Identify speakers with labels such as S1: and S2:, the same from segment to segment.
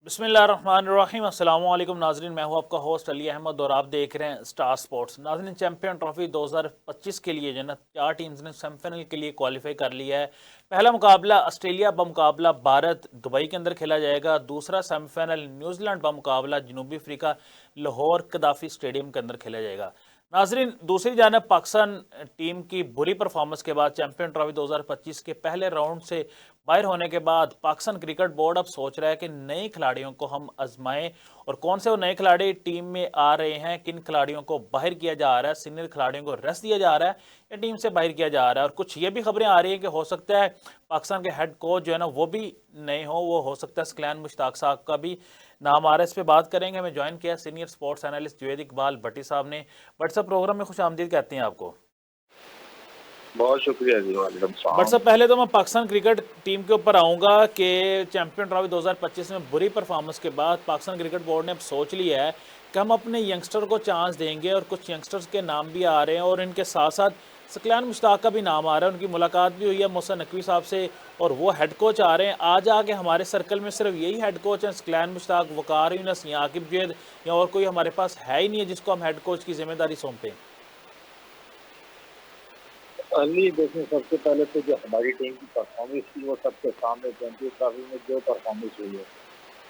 S1: बिस्मिल्लाहिर्रहमानिर्रहीम अस्सलाम वालेकुम नाजरीन, मैं हूं आपका होस्ट अली अहमद और आप देख रहे हैं स्टार स्पोर्ट्स। नाजरीन, चैंपियन ट्रॉफी 2025 के लिए जो है ना 4 टीम्स ने सेमीफाइनल के लिए क्वालिफाई कर लिया है। पहला मुकाबला ऑस्ट्रेलिया बमुकाबला भारत दुबई के अंदर खेला जाएगा। दूसरा सेमीफाइनल न्यूजीलैंड बमुकाबला जनूबी अफ्रीका लाहौर कदाफी स्टेडियम के अंदर खेला जाएगा। नाजरीन, दूसरी जानब पाकिस्तान टीम की बुरी परफॉर्मेंस के बाद चैंपियन ट्रॉफी 2025 के पहले राउंड से बाहर होने के बाद पाकिस्तान क्रिकेट बोर्ड अब सोच रहा है कि नए खिलाड़ियों को हम आजमाएं और कौन से वो नए खिलाड़ी टीम में आ रहे हैं, किन खिलाड़ियों को बाहर किया जा रहा है, सीनियर खिलाड़ियों को रेस्ट दिया जा रहा है या टीम से बाहर किया जा रहा है। और कुछ ये भी खबरें आ रही हैं कि हो सकता है पाकिस्तान के हेड कोच जो है ना वो भी नए हो, वो हो सकता है सकलैन मुश्ताक साहब का भी नाम आ रहा है। इस पर बात करेंगे। हमें ज्वाइन किया senior sports analyst Juvaid Iqbal भट्टी साहब ने। भट्ट साहब, प्रोग्राम में खुश आमदीद कहते हैं आपको।
S2: बहुत शुक्रिया जी। वालेकुम
S1: बट
S2: सलाम।
S1: सब पहले तो मैं पाकिस्तान क्रिकेट टीम के ऊपर आऊँगा कि चैंपियन ट्रॉफी 2025 में बुरी परफॉर्मेंस के बाद पाकिस्तान क्रिकेट बोर्ड ने अब सोच लिया है कि हम अपने यंगस्टर को चांस देंगे और कुछ यंगस्टर्स के नाम भी आ रहे हैं और इनके साथ साथ सकलान मुश्ताक का भी नाम आ रहा है। उनकी मुलाकात भी हुई है मोहसिन नकवी साहब से और वो हेड कोच आ रहे हैं। आज आके हमारे सर्कल में सिर्फ यही हेड कोच हैं, सकलान मुश्ताक, वकार यूनस या आकिब जैद, या और कोई हमारे पास है ही नहीं है जिसको हम हेड कोच की जिम्मेदारी सौंपें।
S2: अली देखें, सबसे पहले तो जो हमारी टीम की परफॉर्मेंस थी वो सबके सामने चैंपियंस ट्रॉफी में जो परफॉर्मेंस हुई है।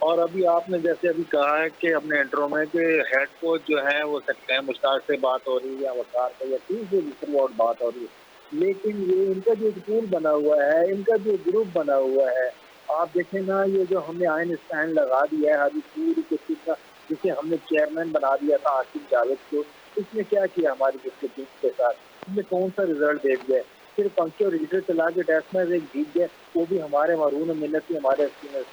S2: और अभी आपने जैसे अभी कहा है कि अपने इंट्रो में कि हेड कोच जो है वो सकते हैं मुश्ताक से बात हो रही है या वकार से या टीम से जिससे बात हो रही है, लेकिन ये इनका जो स्कूल बना हुआ है, इनका जो ग्रुप बना हुआ है, आप देखें ना, ये जो हमने आइन स्टैंड लगा दिया है अभी पूरी किसी का, जिसे हमने चेयरमैन बना दिया था आसिफ जावेद को, इसने क्या किया हमारी क्रिकेट टीम के साथ? इसने कौन सा रिजल्ट दे दिया? सिर्फ पंचो रीडर चला के टेस्ट मैच एक जीत गए, वो भी हमारे मरून मिन्नत थी हमारे स्पिनर।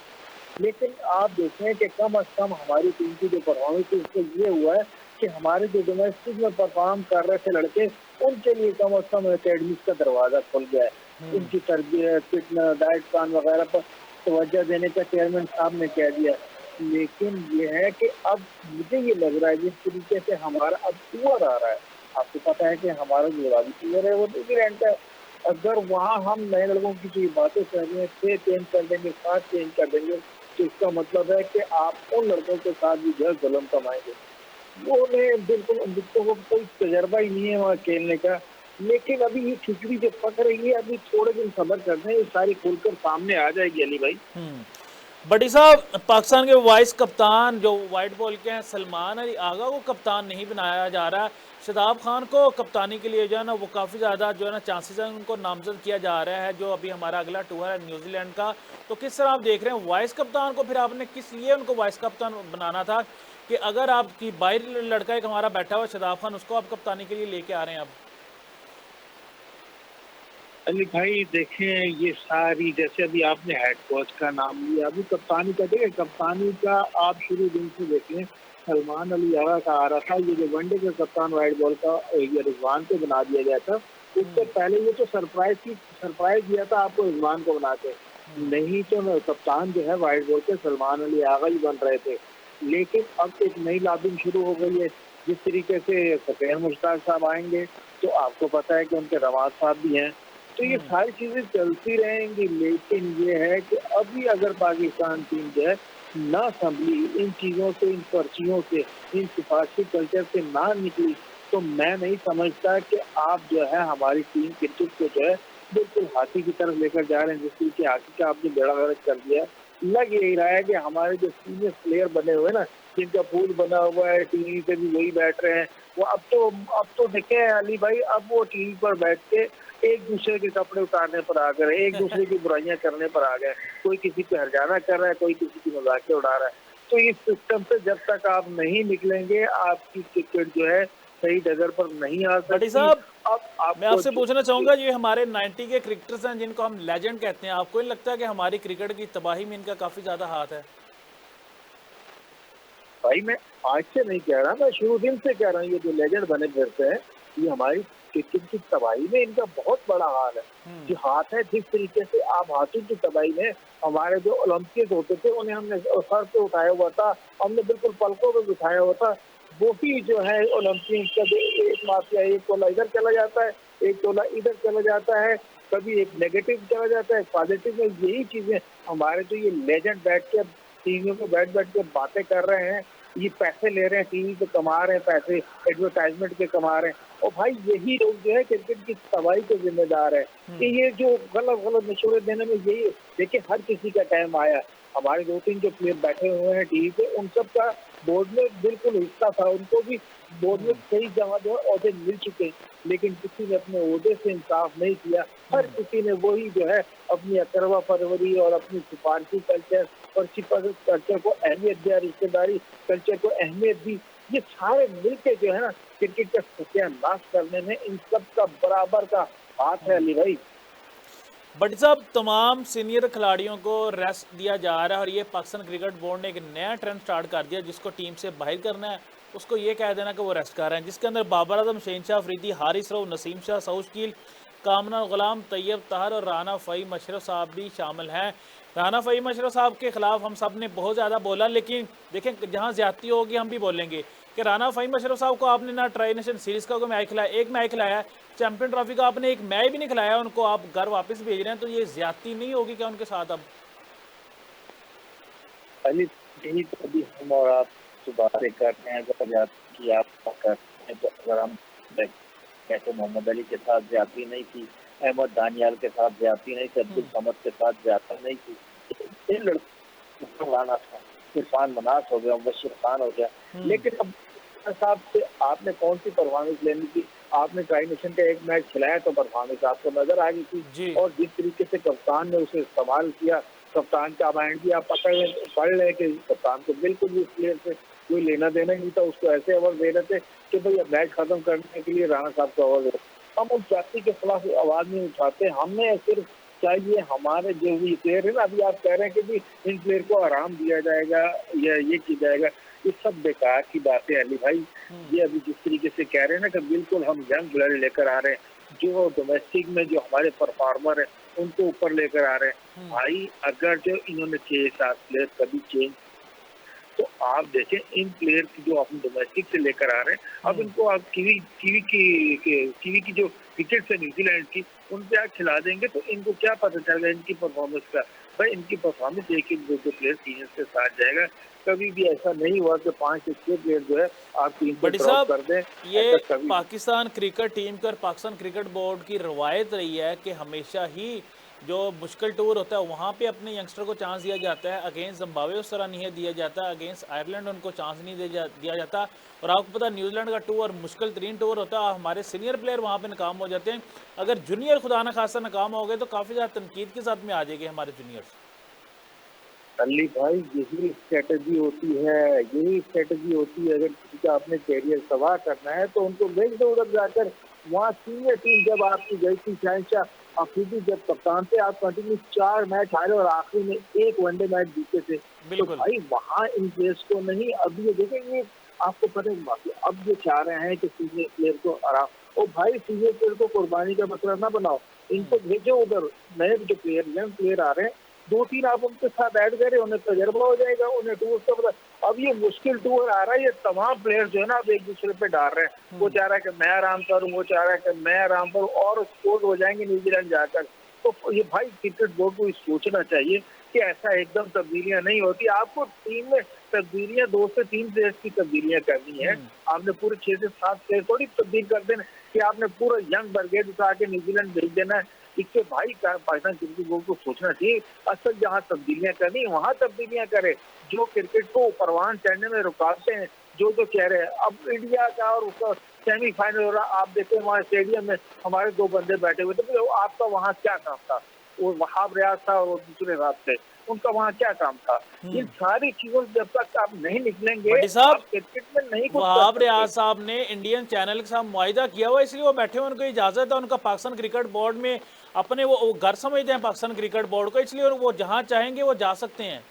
S2: लेकिन आप देखें कि कम अज कम हमारी टीम की जो परफॉर्मेंस थी उससे ये हुआ है कि हमारे जो डोमेस्टिक में परफॉर्म कर रहे थे लड़के, उनके लिए कम अज कम अकेडमी का दरवाजा खुल गया है। उनकी तरबियत, फिटनेस, डाइट प्लान वगैरह पर तवज्जो देने का चेयरमैन साहब ने कह दिया। लेकिन ये है कि अब मुझे ये लग रहा है जिस तरीके से हमारा अब टूर आ रहा है, आपको पता है कि हमारा जो राजी टूर है वो न्यूजीलैंड का है। अगर वहाँ हम नए लड़कों की जो बातें कर रहे हैं 6 चेंज कर देंगे, 7 चेंज कर देंगे, तो इसका मतलब है कि आप उन लड़कों के साथ भी जो है जुल्म कमाएंगे। वो उन्हें बिल्कुल जिसको वो कोई तजर्बा ही नहीं है वहाँ खेलने का। लेकिन अभी ये खिचड़ी जो पक रही है, अभी थोड़े दिन सब्र करते हैं, ये सारी खुलकर सामने आ जाएगी अली भाई।
S1: बड़ी साहब, पाकिस्तान के वाइस कप्तान जो वाइट बॉल के हैं सलमान अली आगा को कप्तान नहीं बनाया जा रहा। शदाब खान को कप्तानी के लिए जो है ना वो काफ़ी ज़्यादा जो है ना चांसेस हैं, उनको नामजद किया जा रहा है जो अभी हमारा अगला टूर है न्यूजीलैंड का। तो किस तरह आप देख रहे हैं वाइस कप्तान को? फिर आपने किस लिए उनको वाइस कप्तान बनाना था कि अगर आपकी बाहर लड़का एक हमारा बैठा हुआ शदाब खान, उसको आप कप्तानी के लिए लेके आ रहे हैं अब?
S2: अली भाई देखें, ये सारी जैसे अभी आपने हेड कोच का नाम लिया, अभी कप्तानी का देखें, कप्तानी का आप शुरू दिन से देखें सलमान अली आगा का आ रहा था। ये जो वनडे का कप्तान वाइट बॉल का ये रिजवान को बना दिया गया था। उससे पहले ये तो सरप्राइज दिया था आपको रिजवान को बना के, नहीं तो कप्तान जो है वाइट बॉल के सलमान अली आगा ही बन रहे थे। लेकिन अब एक नई लाबिंग शुरू हो गई है। जिस तरीके से सकलैन मुश्ताक साहब आएंगे तो आपको पता है कि उनके रवाज साहब भी हैं, तो ये सारी चीजें चलती रहेंगी। लेकिन ये है कि अभी अगर पाकिस्तान टीम जो है ना संभली, इन चीजों से, इन पर्चियों से, इन सिफारशी कल्चर से ना निकली, तो मैं नहीं समझता कि आप जो है हमारी टीम क्रिकेट को जो है बिल्कुल हाथी की तरफ लेकर जा रहे हैं। जिस तरीके हाथी का आपने बेड़ा गर्क कर दिया, लग यही रहा है कि हमारे जो सीनियर प्लेयर बने हुए ना, जिनका पूल बना हुआ है, टीवी पे भी वही बैठ रहे हैं, वो अब तो देखे अली भाई, अब वो टीवी पर बैठ के एक दूसरे के कपड़े उतारने पर आ गए, एक दूसरे की बुराइयां करने पर आ गए। कोई किसी पे हरजाना कर रहा है, कोई किसी की मजाकियां उड़ा रहा है। तो इस सिस्टम से जब तक आप नहीं निकलेंगे, आपकी क्रिकेट जो है सही डगर पर नहीं आ
S1: बड़ी
S2: सकती।
S1: साहब,
S2: अब
S1: मैं
S2: आपको
S1: आपसे पूछना चाहूंगा, ये हमारे 90 के क्रिकेटर्स हैं जिनको हम लेजेंड कहते हैं, आपको नहीं लगता है कि हमारी क्रिकेट की तबाही में इनका काफी ज्यादा हाथ है?
S2: भाई मैं आज से नहीं कह रहा, मैं शुरू दिन से कह रहा हूँ, ये जो लेजेंड बने फिरते हैं, ये हमारी क्रिकेट की तबाही में इनका बहुत बड़ा हाथ है। जो हाथ है, जिस तरीके से आप हाथों की तबाही में, हमारे जो ओलंपियड होते थे उन्हें हमने सर पे उठाया हुआ था, हमने बिल्कुल पलकों पे बिठाया हुआ था। वो भी जो है ओलंपियड का एक माफिया, एक तोला इधर चला जाता है, एक तोला इधर चला जाता है, कभी एक नेगेटिव चला जाता है, पॉजिटिव में। यही चीजें हमारे जो ये लेजेंड बैठ के टीवियों पे बैठ बैठ के बातें कर रहे हैं, ये पैसे ले रहे हैं, टीवी पे कमा रहे हैं पैसे, एडवर्टाइजमेंट के कमा रहे हैं। और भाई यही लोग जो है क्रिकेट की तबाही के जिम्मेदार है कि ये जो गलत गलत मशवरे देने में यही, देखिए हर किसी का टाइम आया। हमारे 2-3 जो प्लेयर बैठे हुए हैं टीवी पे, उन सब का बोर्ड में बिल्कुल हिस्सा था, उनको भी बोर्ड में कई जगह जो है ओहदे मिल चुके, लेकिन किसी ने अपने ओहदे से इंसाफ नहीं किया। हर किसी ने वही जो है अपनी अकरवा परवरी और अपनी सिफारशी कल्चर और सिफारशी कल्चर को अहमियत दिया, रिश्तेदारी कल्चर को अहमियत दी। ये सारे मिलके जो है ना क्रिकेट का सत्यानाश करने में इन सब का बराबर का हाथ है अली भाई।
S1: बट साहब तमाम सीनियर खिलाड़ियों को रेस्ट दिया जा रहा है और ये पाकिस्तान क्रिकेट बोर्ड ने एक नया ट्रेंड स्टार्ट कर दिया, जिसको टीम से बाहर करना है उसको ये कह देना कि वो रेस्ट कर रहे हैं, जिसके अंदर बाबर आजम, शहनशाह अफरीदी, हारिस रऊफ, नसीम शाह, सऊशकील, कामना गुलाम, तैयब ताहर और राना फ़हीम अशरफ साहब भी शामिल हैं। राना फ़हीम अशरफ साहब के खिलाफ हम सब ने बहुत ज़्यादा बोला, लेकिन देखें जहाँ ज़्यादती होगी हम भी बोलेंगे कि राना फ़हीम अशरफ साहब को आपने ना ट्राई नेशन सीरीज़ का कोई मैच खिलाया, एक मैच खिलाया है, चैंपियन ट्रॉफी का आपने एक मैच भी नहीं खिलाया, उनको आप घर वापस भेज रहे हैं, तो ये ज़्यादती नहीं होगी क्या उनके साथ अब?
S2: पहले यही तो अभी हम और आप जो बातें कर रहे हैं, अगर कि आप कर रहे हैं, तो अगर हम कैसे मोहम्मद अली के साथ ज्यादती नहीं की, अहमद दानियाल के साथ ज्यादती नहीं की, अब्दुल समद के साथ ज्यादती नहीं की, इन लड़कों को लाना था। इरफान मनास हो गया, मुबशिर खान हो गया, लेकिन अब साहब से आपने कौन सी परफॉर्मेंस लेनी थी? आपने ट्राई नेशन का एक मैच खिलाया तो परफॉर्मेंस आपको नजर आ गई थी, और जिस तरीके से कप्तान ने उसे इस्तेमाल किया, कप्तान का माइंड भी आप पढ़ रहे कि कप्तान को बिल्कुल भी उस प्लेयर से कोई लेना देना नहीं था। उसको ऐसे ओवर दे रहे थे कि भाई अब मैच खत्म करने के लिए राणा साहब का ओवर दे। हम उस जाति के खिलाफ आवाज नहीं उठाते, हमें सिर्फ चाहिए हमारे जो भी प्लेयर है ना, अभी आप कह रहे हैं कि भी इन प्लेयर को आराम दिया जाएगा या ये किया जाएगा, ये सब बेकार की बातें अली भाई। ये अभी जिस तरीके से कह रहे हैं ना कि बिल्कुल हम यंग ब्लड लेकर आ रहे हैं, जो डोमेस्टिक में जो हमारे परफॉर्मर है उनको ऊपर लेकर आ रहे हैं। भाई अगर जो इन्होंने 6-7 प्लेयर कभी चेंज, तो आप देखें इन प्लेयर की जो अपने डोमेस्टिक से लेकर आ रहे हैं, अब इनको आप कीवी की जो विकेट है न्यूजीलैंड की, उन पे आप खिला देंगे तो इनको क्या पता चलेगा इनकी परफॉर्मेंस का? भाई इनकी परफॉर्मेंस एक एक दो प्लेयर सीनियर के साथ जाएगा। कभी भी ऐसा नहीं हुआ कि 5 से 6 प्लेयर जो है आप टीम को ड्रॉप कर दें।
S1: ये पाकिस्तान क्रिकेट टीम का और पाकिस्तान क्रिकेट बोर्ड की रवायत रही है कि हमेशा ही जो मुश्किल टूर होता है वहाँ पे अपने यंगस्टर को चांस दिया जाता है। अगेंस्ट जिम्बाब्वे उस तरह नहीं दिया जाता, अगेंस्ट आयरलैंड उनको चांस नहीं दिया जाता। और आपको पता न्यूजीलैंड का टूर मुश्किल तरीन टूर होता है, हमारे सीनियर प्लेयर वहाँ पे नाकाम हो जाते हैं। अगर जूनियर खुदा न खासा नाकाम हो गए तो काफ़ी ज़्यादा तनकीद के साथ में आ जाएगी हमारे जूनियर्स।
S2: अली भाई यही स्ट्रेटजी होती है, यही स्ट्रेटजी होती है। अगर किसी का अपने कैरियर तबाह करना है तो उनको भेज दो उधर जाकर। वहाँ सीनियर टीम जब आपकी गई थी, शहनशाह अफरीदी जब कप्तान थे, आप कंटिन्यू 4 मैच हारे और आखिरी में एक वनडे मैच जीते थे। तो भाई वहाँ इन प्लेयर्स को नहीं, अब ये देखेंगे आपको पता है, अब ये चाह रहे हैं कि सीनियर प्लेयर को आराम, और भाई सीनियर प्लेयर को कुर्बानी का मसला ना बनाओ, इनको भेजो उधर। नए जो प्लेयर यंग प्लेयर आ रहे हैं, 2-3 आप उनके साथ ऐड करें, उन्हें तजर्बा हो जाएगा, उन्हें टूर का पता। अब ये मुश्किल टूर आ रहा है, ये तमाम प्लेयर जो है ना अब एक दूसरे पे डाल रहे हैं। वो चाह रहा है कि मैं आराम करूं, वो चाह रहा है कि मैं आराम करूं, और स्पोर्ट हो जाएंगे न्यूजीलैंड जाकर। तो ये भाई क्रिकेट बोर्ड को सोचना चाहिए कि ऐसा एकदम तब्दीलियां नहीं होती। आपको टीम में तब्दीलियां 2 से 3 प्लेयर्स की तब्दीलियां करनी है, आपने पूरे 6 से 7 प्लेयर थोड़ी तब्दील कर देना कि आपने पूरा यंग ब्रिगेड उठा के न्यूजीलैंड भेज देना है। इससे भाई पाकिस्तान क्रिकेट बोर्ड को सोचना चाहिए, असल जहाँ तब्दीलियां करनी वहाँ तब्दीलियां करे। जो क्रिकेट को परवान चढ़ने में रुकावटें हैं, जो कह रहे हैं, अब इंडिया का और उसका सेमीफाइनल हो रहा, आप देखते हैं वहाँ स्टेडियम में हमारे 2 बंदे बैठे हुए थे, तो आपका वहाँ क्या काम था? वो वहाब रियाज था और दूसरे रात थे, उनका वहाँ क्या काम था? इन सारी चीजों से जब तक आप नहीं निकलेंगे, आप क्रिकेट में नहीं कुछ।
S1: वहाब रियाज साहब ने इंडियन चैनल के साथ मुआहिदा किया हुआ, इसलिए वो बैठे हुए, उनको इजाजत है, उनका पाकिस्तान क्रिकेट बोर्ड में अपने वो घर समझते हैं पाकिस्तान क्रिकेट बोर्ड को, इसलिए वो जहाँ चाहेंगे वो जा सकते हैं।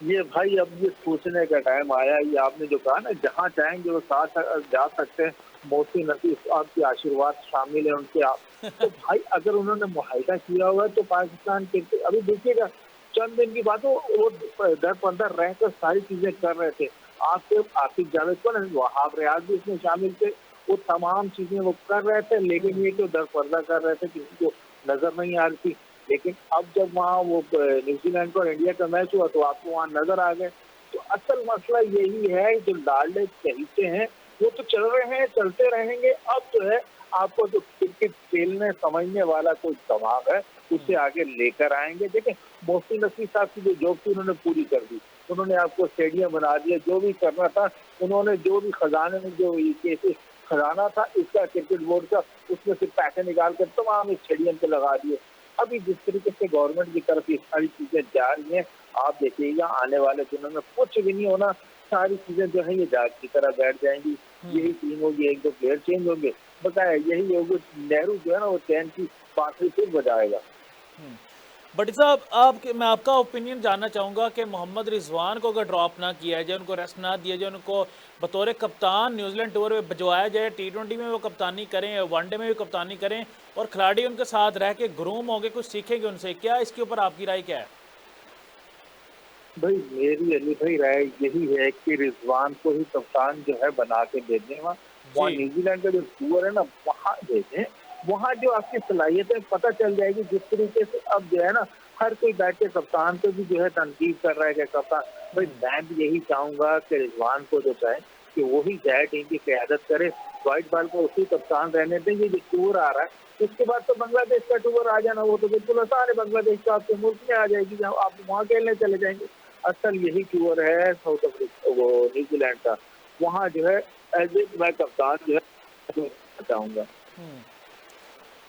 S2: ये भाई अब ये सोचने का टाइम आया, ये आपने जो कहा ना जहाँ चाहेंगे वो साथ जा सकते हैं। मोहसिन नसीम आपके आशीर्वाद शामिल है उनके आप। तो भाई अगर उन्होंने मुआहिदा किया हुआ है तो पाकिस्तान के अभी देखिएगा, चंद दिन की बात हो, वो 10-15 रहकर सारी चीजें कर रहे थे। आपके आसिफ जावेद को ना, वहाब रियाज भी इसमें शामिल थे, वो तमाम चीजें वो कर रहे थे, लेकिन ये तो 10-15 कर रहे थे, किसी को नजर नहीं आ रही थी। लेकिन अब जब वहाँ वो न्यूजीलैंड और इंडिया का मैच हुआ तो आपको वहाँ नजर आ गए। तो असल मसला यही है, जो लाडले चहीते हैं वो तो चल रहे हैं, चलते रहेंगे। अब जो है आपको जो क्रिकेट खेलने समझने वाला कोई दिमाग है उसे आगे लेकर आएंगे। देखिए, मोहसिन रफी साहब की जो जॉब थी उन्होंने पूरी कर दी। उन्होंने आपको स्टेडियम बना दिया, जो भी करना था उन्होंने, जो भी खजाने में जो ये खजाना था इसका क्रिकेट बोर्ड का, उसमें से पैसे निकाल कर तमाम स्टेडियम पे लगा दिए। अभी जिस तरीके से गवर्नमेंट की तरफ ये सारी चीजें जा रही हैं, आप देखिएगा आने वाले दिनों में कुछ भी नहीं होना। सारी चीजें जो है ये जाग की तरह बैठ जाएंगी। यही टीम होगी, एक दो प्लेयर चेंज होंगे, बताया यही होगा। नेहरू जो है ना वो चैन की बांसुरी फिर बजाएगा।
S1: बट साहब, आप मैं आपका ओपिनियन जानना चाहूँगा कि मोहम्मद रिजवान को अगर ड्रॉप ना किया जाए, उनको रेस्ट ना दिया जाए, उनको बतौर कप्तान न्यूजीलैंड टूर में भिजवाया जाए, T20 में वो कप्तानी करें, वनडे में भी कप्तानी करें और खिलाड़ी उनके साथ रह के ग्रूम होंगे, कुछ सीखेंगे उनसे, क्या इसके ऊपर आपकी राय क्या है?
S2: भाई मेरी अली भाई राय यही है कि रिजवान को ही कप्तान जो है बना के दे दें। वहाँ
S1: जी।
S2: न्यूजीलैंड का जो टूर है ना वहाँ दे दें। वहाँ जो आपकी सलाहियतें पता चल जाएगी। जिस तरीके से अब जो है ना हर कोई बैठ के कप्तान को भी जो है तनकीद कर रहा है कि कप्तान, भाई मैं भी यही चाहूंगा कि रिजवान को जो चाहे कि वही जाए, टीम की क्यादत करे, व्हाइट बॉल को उसी कप्तान रहने दें। ये जो टूर आ रहा है उसके बाद तो बांग्लादेश का टूर आ जाना, वो तो बिल्कुल आसान है। बांग्लादेश तो आपके मुल्क में आ जाएगी, जहाँ आप वहाँ खेलने चले जाएंगे। असल यही टूर है साउथ अफ्रीका वो न्यूजीलैंड का। वहाँ जो है एज ए मैं कप्तान जो है चाहूंगा।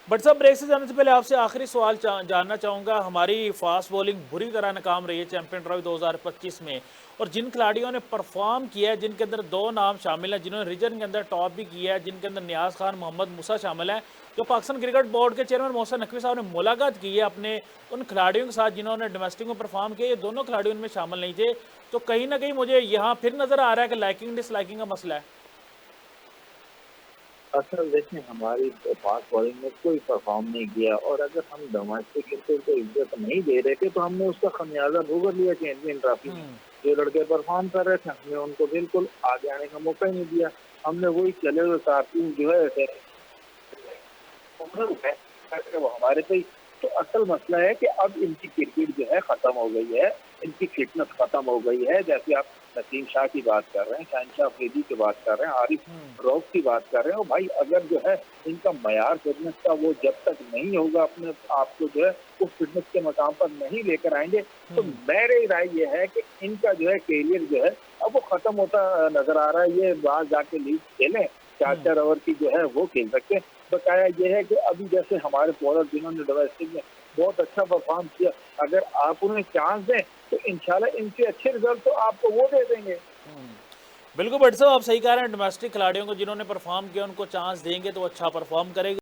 S1: बट साहब, ब्रेक से जाने से पहले आपसे आखिरी सवाल जानना चाहूँगा। हमारी फास्ट बॉलिंग बुरी तरह नाकाम रही है चैंपियन ट्रॉफी 2025 में, और जिन खिलाड़ियों ने परफॉर्म किया है, जिनके अंदर दो नाम शामिल हैं, जिन्होंने रीजन के अंदर टॉप भी किया है, जिनके अंदर नियाज खान, मोहम्मद मूसा शामिल हैं, जो पाकिस्तान क्रिकेट बोर्ड के चेयरमैन मोहसिन नकवी साहब ने मुलाकात की है अपने उन खिलाड़ियों के साथ जिन्होंने डोमेस्टिक में परफॉर्म किया, ये दोनों खिलाड़ी उनमें शामिल नहीं थे। तो कहीं ना कहीं मुझे यहाँ फिर नज़र आ रहा है कि लाइकिंग डिसलाइकिंग का मसला है।
S2: असल देखिए, हमारी फास्ट बॉलिंग में कोई परफॉर्म नहीं किया, और अगर हम डोमेस्टिक क्रिकेट को इज्जत नहीं दे रहे थे तो हमने उसका खमियाजा भुगत लिया चैंपियन ट्रॉफी में। जो लड़के परफॉर्म कर रहे थे हमने उनको बिल्कुल आगे आने का मौका ही नहीं दिया। हमने वही चले हुए कारतूस जो है वो हमारे पे। तो असल मसला है कि अब इनकी क्रिकेट जो है खत्म हो गई है, इनकी फिटनेस खत्म हो गई है। जैसे आप नसीम शाह की बात कर रहे हैं, शहनशाह अफरीदी की बात कर रहे हैं, आरिफ रऊफ की बात कर रहे हो, भाई अगर जो है इनका मयार फिटनेस का वो जब तक नहीं होगा, अपने आप को जो है उस फिटनेस के मकाम पर नहीं लेकर आएंगे, तो मेरी राय ये है कि इनका जो है कैरियर जो है अब वो खत्म होता नजर आ रहा है। ये बाहर जाके लीग खेलें, 4-4 ओवर की जो है वो खेल सकते हैं। बकाया ये है कि अभी जैसे हमारे बॉलर जिन्होंने डोमेस्टिक में बहुत अच्छा परफॉर्म किया, अगर आप उन्हें चांस दें तो इंशाल्लाह इनसे अच्छे रिजल्ट तो आपको वो दे देंगे।
S1: बिल्कुल भट्ट साहब, आप सही कह रहे हैं। डोमेस्टिक खिलाड़ियों को जिन्होंने परफॉर्म किया उनको चांस देंगे तो अच्छा परफॉर्म करेंगे।